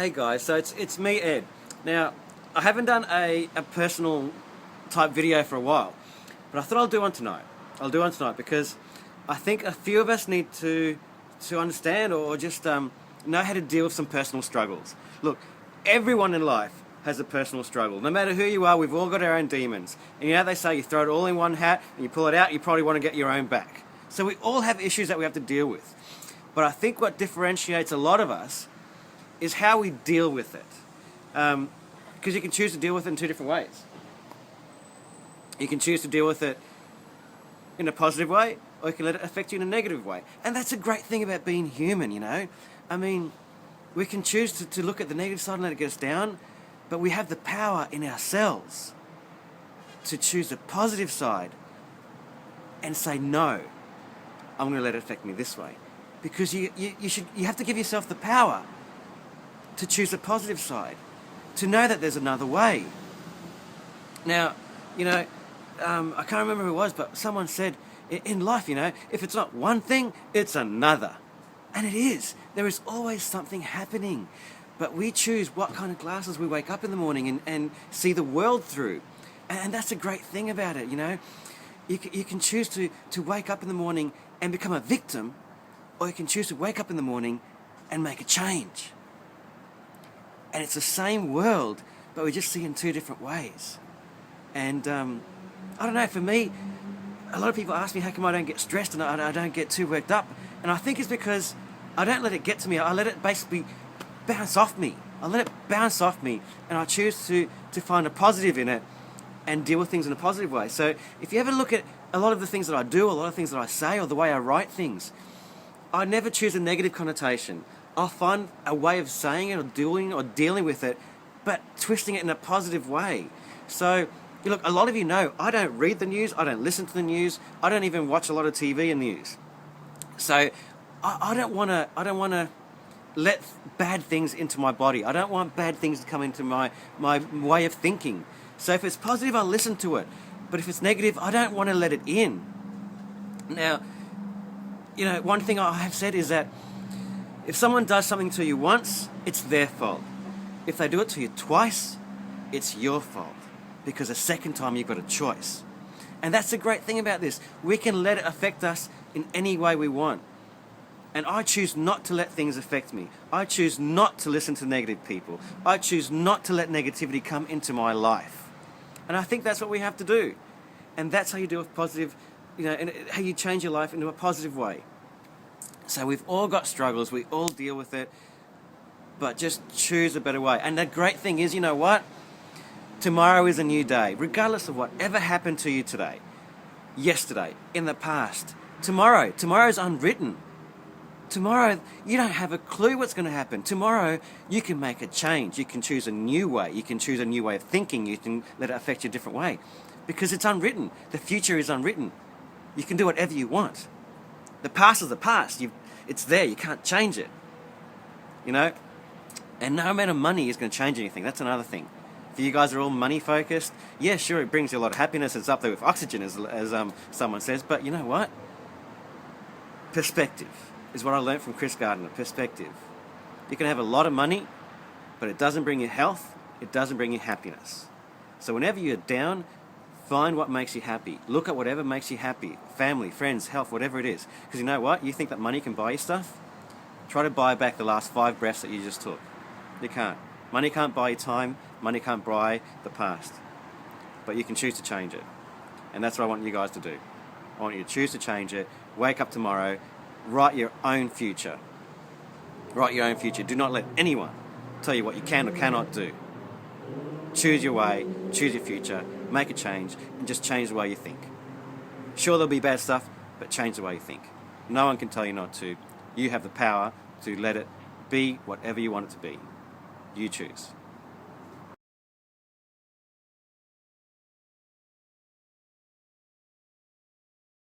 Hey guys, so it's me, Ed. Now, I haven't done a personal type video for a while, but I thought I'll do one tonight. I'll do one tonight because I think a few of us need to understand or just know how to deal with some personal struggles. Look, everyone in life has a personal struggle. No matter who you are, we've all got our own demons. And you know they say you throw it all in one hat and you pull it out, you probably want to get your own back. So we all have issues that we have to deal with. But I think what differentiates a lot of us is how we deal with it. Because you can choose to deal with it in two different ways. You can choose to deal with it in a positive way, or you can let it affect you in a negative way. And that's a great thing about being human, you know. I mean, we can choose to look at the negative side and let it get us down, but we have the power in ourselves to choose the positive side and say, no, I'm going to let it affect me this way. Because you have to give yourself the power to choose the positive side, to know that there's another way. Now, you know, I can't remember who it was, but someone said, in life, you know, if it's not one thing, it's another. And it is. There is always something happening. But we choose what kind of glasses we wake up in the morning and see the world through. And that's a great thing about it, you know. You can choose to wake up in the morning and become a victim, or you can choose to wake up in the morning and make a change. And it's the same world, but we just see it in two different ways. And I don't know, for me, a lot of people ask me how come I don't get stressed and I don't get too worked up. And I think it's because I don't let it get to me. I let it basically bounce off me. I let it bounce off me, and I choose to find a positive in it and deal with things in a positive way. So if you ever look at a lot of the things that I do, a lot of things that I say, or the way I write things, I never choose a negative connotation. I'll find a way of saying it or dealing with it, but twisting it in a positive way. So, look, a lot of you know I don't read the news, I don't listen to the news, I don't even watch a lot of TV and news. So, I don't want to let bad things into my body. I don't want bad things to come into my way of thinking. So if it's positive, I'll listen to it. But if it's negative, I don't want to let it in. Now, you know, one thing I have said is that if someone does something to you once, it's their fault. If they do it to you twice, it's your fault. Because the second time you've got a choice. And that's the great thing about this. We can let it affect us in any way we want. And I choose not to let things affect me. I choose not to listen to negative people. I choose not to let negativity come into my life. And I think that's what we have to do. And that's how you deal with positive, you know, and how you change your life into a positive way. So we've all got struggles, we all deal with it, but just choose a better way. And the great thing is, you know what? Tomorrow is a new day, regardless of whatever happened to you today, yesterday, in the past. Tomorrow's unwritten. Tomorrow, you don't have a clue what's going to happen. Tomorrow, you can make a change. You can choose a new way. You can choose a new way of thinking. You can let it affect you a different way. Because it's unwritten. The future is unwritten. You can do whatever you want. The past is the past. It's there. You can't change it. You know? And no amount of money is going to change anything. That's another thing. If you guys are all money focused, yeah, sure, it brings you a lot of happiness. It's up there with oxygen, as someone says. But you know what? Perspective is what I learned from Chris Gardner. Perspective. You can have a lot of money, but it doesn't bring you health. It doesn't bring you happiness. So whenever you're down, find what makes you happy. Look at whatever makes you happy. Family, friends, health, whatever it is. Because you know what? You think that money can buy you stuff? Try to buy back the last 5 breaths that you just took. You can't. Money can't buy you time. Money can't buy the past. But you can choose to change it. And that's what I want you guys to do. I want you to choose to change it. Wake up tomorrow. Write your own future. Write your own future. Do not let anyone tell you what you can or cannot do. Choose your way. Choose your future. Make a change. And just change the way you think. Sure, there'll be bad stuff, but change the way you think. No one can tell you not to. You have the power to let it be whatever you want it to be. You choose.